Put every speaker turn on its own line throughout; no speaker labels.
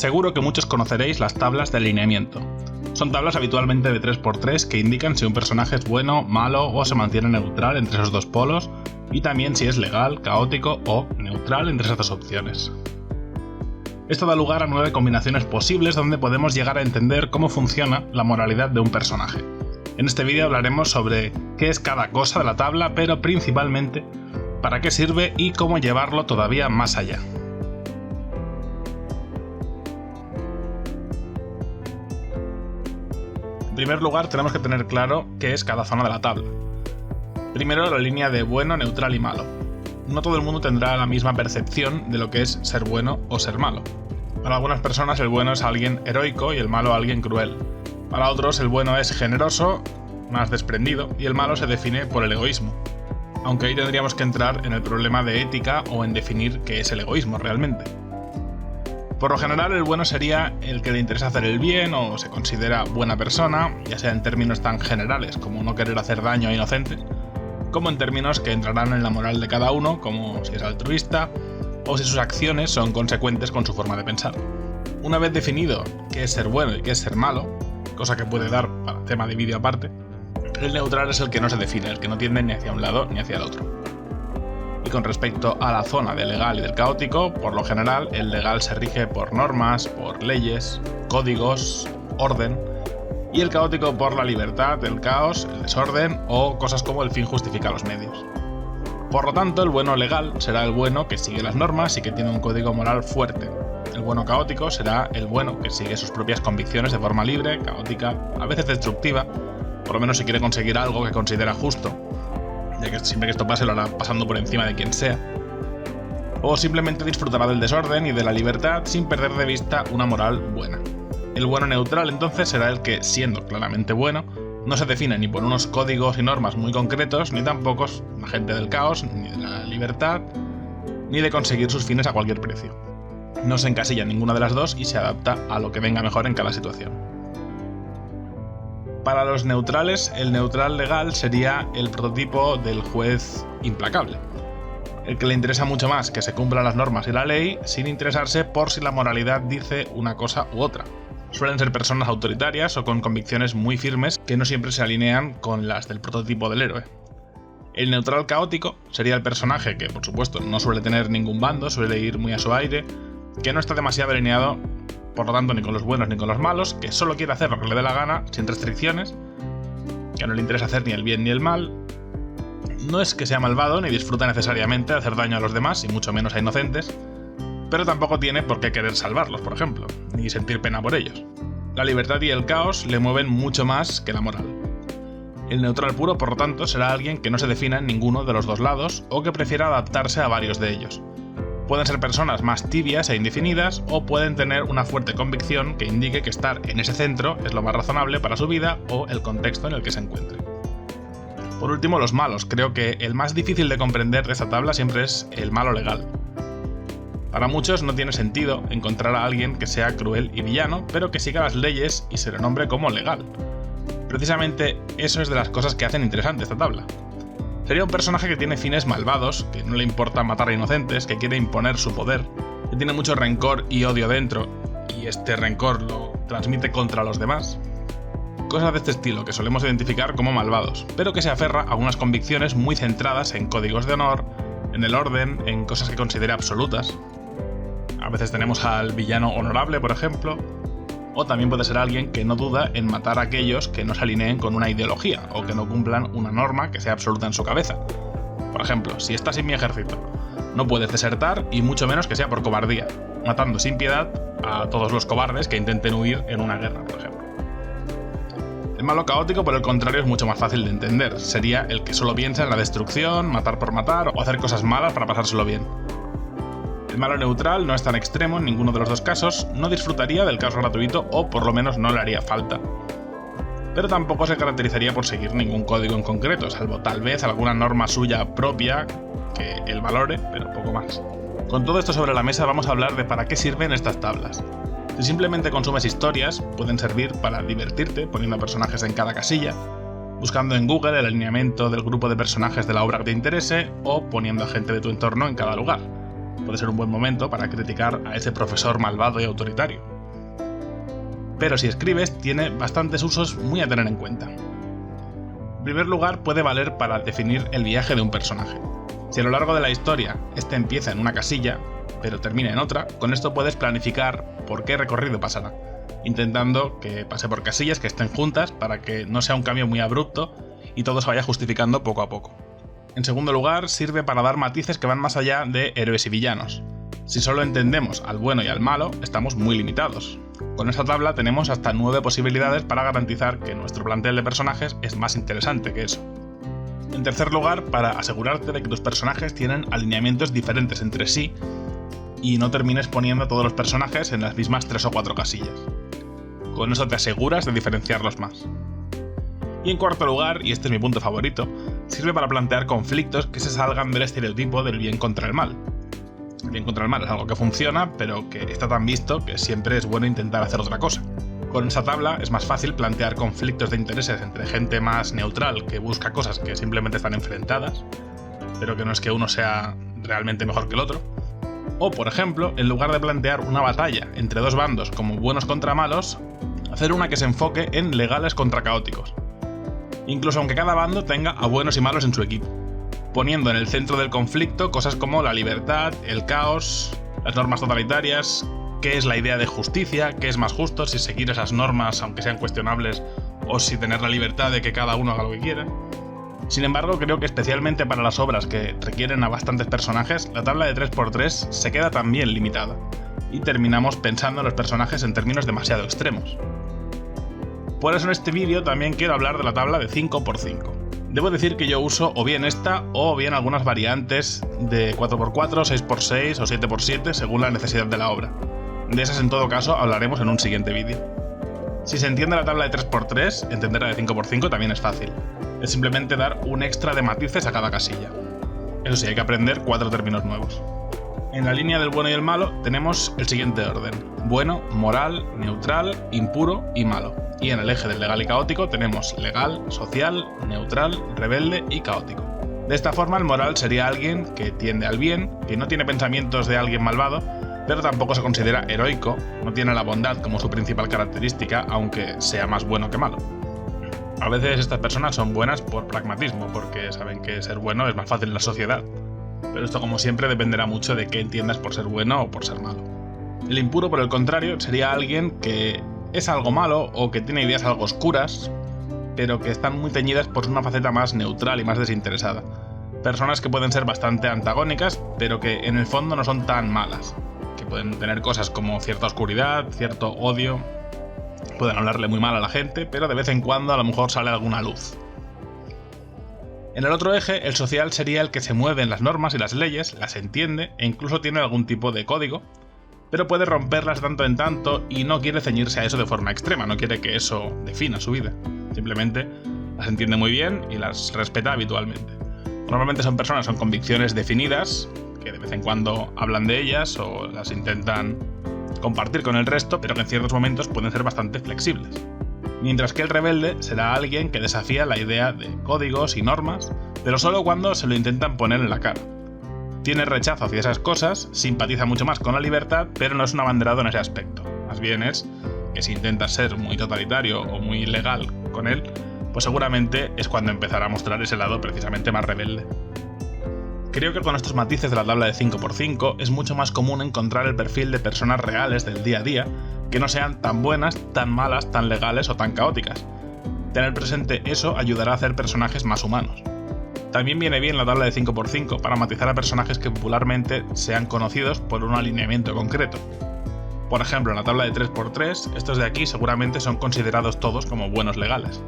Seguro que muchos conoceréis las tablas de alineamiento. Son tablas habitualmente de 3×3 que indican si un personaje es bueno, malo o se mantiene neutral entre esos dos polos, y también si es legal, caótico o neutral entre esas dos opciones. Esto da lugar a 9 combinaciones posibles donde podemos llegar a entender cómo funciona la moralidad de un personaje. En este vídeo hablaremos sobre qué es cada cosa de la tabla, pero principalmente para qué sirve y cómo llevarlo todavía más allá. En primer lugar, tenemos que tener claro qué es cada zona de la tabla. Primero, la línea de bueno, neutral y malo. No todo el mundo tendrá la misma percepción de lo que es ser bueno o ser malo. Para algunas personas el bueno es alguien heroico y el malo alguien cruel. Para otros el bueno es generoso, más desprendido, y el malo se define por el egoísmo. Aunque ahí tendríamos que entrar en el problema de ética o en definir qué es el egoísmo realmente. Por lo general el bueno sería el que le interesa hacer el bien o se considera buena persona, ya sea en términos tan generales como no querer hacer daño a inocentes, como en términos que entrarán en la moral de cada uno, como si es altruista o si sus acciones son consecuentes con su forma de pensar. Una vez definido qué es ser bueno y qué es ser malo, cosa que puede dar para tema de vídeo aparte, el neutral es el que no se define, el que no tiende ni hacia un lado ni hacia el otro. Y con respecto a la zona del legal y del caótico, por lo general el legal se rige por normas, por leyes, códigos, orden, y el caótico por la libertad, el caos, el desorden o cosas como el fin justifica los medios. Por lo tanto, el bueno legal será el bueno que sigue las normas y que tiene un código moral fuerte. El bueno caótico será el bueno que sigue sus propias convicciones de forma libre, caótica, a veces destructiva, por lo menos si quiere conseguir algo que considera justo, ya que siempre que esto pase lo hará pasando por encima de quien sea. O simplemente disfrutará del desorden y de la libertad sin perder de vista una moral buena. El bueno neutral entonces será el que, siendo claramente bueno, no se define ni por unos códigos y normas muy concretos, ni tampoco es un agente del caos, ni de la libertad, ni de conseguir sus fines a cualquier precio. No se encasilla en ninguna de las dos y se adapta a lo que venga mejor en cada situación. Para los neutrales, el neutral legal sería el prototipo del juez implacable, el que le interesa mucho más que se cumplan las normas y la ley sin interesarse por si la moralidad dice una cosa u otra. Suelen ser personas autoritarias o con convicciones muy firmes que no siempre se alinean con las del prototipo del héroe. El neutral caótico sería el personaje que, por supuesto, no suele tener ningún bando, suele ir muy a su aire, que no está demasiado alineado, por lo tanto, ni con los buenos ni con los malos, que solo quiere hacer lo que le dé la gana, sin restricciones, que no le interesa hacer ni el bien ni el mal. No es que sea malvado ni disfruta necesariamente de hacer daño a los demás, y mucho menos a inocentes, pero tampoco tiene por qué querer salvarlos, por ejemplo, ni sentir pena por ellos. La libertad y el caos le mueven mucho más que la moral. El neutral puro, por lo tanto, será alguien que no se defina en ninguno de los dos lados o que prefiera adaptarse a varios de ellos. Pueden ser personas más tibias e indefinidas o pueden tener una fuerte convicción que indique que estar en ese centro es lo más razonable para su vida o el contexto en el que se encuentre. Por último, los malos. Creo que el más difícil de comprender de esta tabla siempre es el malo legal. Para muchos no tiene sentido encontrar a alguien que sea cruel y villano, pero que siga las leyes y se le nombre como legal. Precisamente eso es de las cosas que hacen interesante esta tabla. Sería un personaje que tiene fines malvados, que no le importa matar a inocentes, que quiere imponer su poder, que tiene mucho rencor y odio dentro, y este rencor lo transmite contra los demás. Cosas de este estilo que solemos identificar como malvados, pero que se aferra a unas convicciones muy centradas en códigos de honor, en el orden, en cosas que considera absolutas. A veces tenemos al villano honorable, por ejemplo, o también puede ser alguien que no duda en matar a aquellos que no se alineen con una ideología o que no cumplan una norma que sea absoluta en su cabeza. Por ejemplo, si estás en mi ejército, no puedes desertar y mucho menos que sea por cobardía, matando sin piedad a todos los cobardes que intenten huir en una guerra, por ejemplo. El malo caótico, por el contrario, es mucho más fácil de entender. Sería el que solo piensa en la destrucción, matar por matar o hacer cosas malas para pasárselo bien. El malo neutral no es tan extremo en ninguno de los dos casos, no disfrutaría del caos gratuito o por lo menos no le haría falta. Pero tampoco se caracterizaría por seguir ningún código en concreto, salvo tal vez alguna norma suya propia que él valore, pero poco más. Con todo esto sobre la mesa vamos a hablar de para qué sirven estas tablas. Si simplemente consumes historias, pueden servir para divertirte poniendo personajes en cada casilla, buscando en Google el alineamiento del grupo de personajes de la obra que te interese o poniendo a gente de tu entorno en cada lugar. Puede ser un buen momento para criticar a ese profesor malvado y autoritario. pero si escribes tiene bastantes usos muy a tener en cuenta. En primer lugar, puede valer para definir el viaje de un personaje. Si a lo largo de la historia este empieza en una casilla, pero termina en otra, con esto puedes planificar por qué recorrido pasará, intentando que pase por casillas que estén juntas para que no sea un cambio muy abrupto y todo se vaya justificando poco a poco. En segundo lugar, sirve para dar matices que van más allá de héroes y villanos. Si solo entendemos al bueno y al malo, estamos muy limitados. Con esta tabla tenemos hasta 9 posibilidades para garantizar que nuestro plantel de personajes es más interesante que eso. En tercer lugar, para asegurarte de que tus personajes tienen alineamientos diferentes entre sí y no termines poniendo a todos los personajes en las mismas 3 o 4 casillas. Con eso te aseguras de diferenciarlos más. Y en cuarto lugar, y este es mi punto favorito, sirve para plantear conflictos que se salgan del estereotipo del bien contra el mal. El bien contra el mal es algo que funciona, pero que está tan visto que siempre es bueno intentar hacer otra cosa. Con esta tabla es más fácil plantear conflictos de intereses entre gente más neutral que busca cosas que simplemente están enfrentadas, pero que no es que uno sea realmente mejor que el otro. O, por ejemplo, en lugar de plantear una batalla entre dos bandos como buenos contra malos, hacer una que se enfoque en legales contra caóticos. Incluso aunque cada bando tenga a buenos y malos en su equipo, poniendo en el centro del conflicto cosas como la libertad, el caos, las normas totalitarias, qué es la idea de justicia, qué es más justo, si seguir esas normas aunque sean cuestionables o si tener la libertad de que cada uno haga lo que quiera. Sin embargo, creo que especialmente para las obras que requieren a bastantes personajes, la tabla de 3×3 se queda también limitada, y terminamos pensando en los personajes en términos demasiado extremos. Por eso en este vídeo también quiero hablar de la tabla de 5×5. Debo decir que yo uso o bien esta o bien algunas variantes de 4×4, 6×6 o 7×7 según la necesidad de la obra. De esas en todo caso hablaremos en un siguiente vídeo. Si se entiende la tabla de 3×3, entender la de 5×5 también es fácil. Es simplemente dar un extra de matices a cada casilla. Eso sí, hay que aprender 4 términos nuevos. En la línea del bueno y el malo tenemos el siguiente orden: bueno, moral, neutral, impuro y malo. Y en el eje del legal y caótico tenemos legal, social, neutral, rebelde y caótico. De esta forma el moral sería alguien que tiende al bien, que no tiene pensamientos de alguien malvado, pero tampoco se considera heroico, no tiene la bondad como su principal característica, aunque sea más bueno que malo. A veces estas personas son buenas por pragmatismo, porque saben que ser bueno es más fácil en la sociedad. Pero esto, como siempre, dependerá mucho de qué entiendas por ser bueno o por ser malo. El impuro, por el contrario, sería alguien que es algo malo o que tiene ideas algo oscuras, pero que están muy teñidas por una faceta más neutral y más desinteresada. Personas que pueden ser bastante antagónicas, pero que en el fondo no son tan malas. Que pueden tener cosas como cierta oscuridad, cierto odio. Pueden hablarle muy mal a la gente, pero de vez en cuando a lo mejor sale alguna luz. En el otro eje, el social sería el que se mueve en las normas y las leyes, las entiende e incluso tiene algún tipo de código, pero puede romperlas tanto en tanto y no quiere ceñirse a eso de forma extrema, no quiere que eso defina su vida. Simplemente las entiende muy bien y las respeta habitualmente. Normalmente son personas con convicciones definidas, que de vez en cuando hablan de ellas o las intentan compartir con el resto, pero que en ciertos momentos pueden ser bastante flexibles. Mientras que el rebelde será alguien que desafía la idea de códigos y normas, pero solo cuando se lo intentan poner en la cara. Tiene rechazo hacia esas cosas, simpatiza mucho más con la libertad, pero no es un abanderado en ese aspecto. Más bien es que si intentas ser muy totalitario o muy legal con él, pues seguramente es cuando empezará a mostrar ese lado precisamente más rebelde. Creo que con estos matices de la tabla de 5×5 es mucho más común encontrar el perfil de personas reales del día a día que no sean tan buenas, tan malas, tan legales o tan caóticas. Tener presente eso ayudará a hacer personajes más humanos. También viene bien la tabla de 5×5 para matizar a personajes que popularmente sean conocidos por un alineamiento concreto. Por ejemplo, en la tabla de 3×3, estos de aquí seguramente son considerados todos como buenos legales.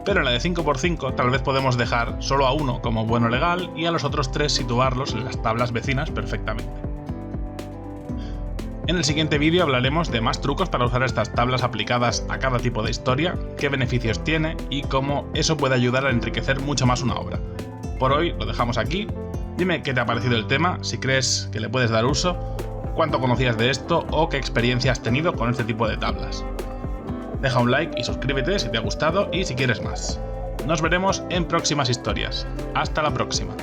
Pero en la de 5×5 tal vez podemos dejar solo a uno como bueno legal y a los otros 3 situarlos en las tablas vecinas perfectamente. En el siguiente vídeo hablaremos de más trucos para usar estas tablas aplicadas a cada tipo de historia, qué beneficios tiene y cómo eso puede ayudar a enriquecer mucho más una obra. Por hoy lo dejamos aquí. Dime qué te ha parecido el tema, si crees que le puedes dar uso, cuánto conocías de esto o qué experiencia has tenido con este tipo de tablas. Deja un like y suscríbete si te ha gustado y si quieres más. Nos veremos en próximas historias. Hasta la próxima.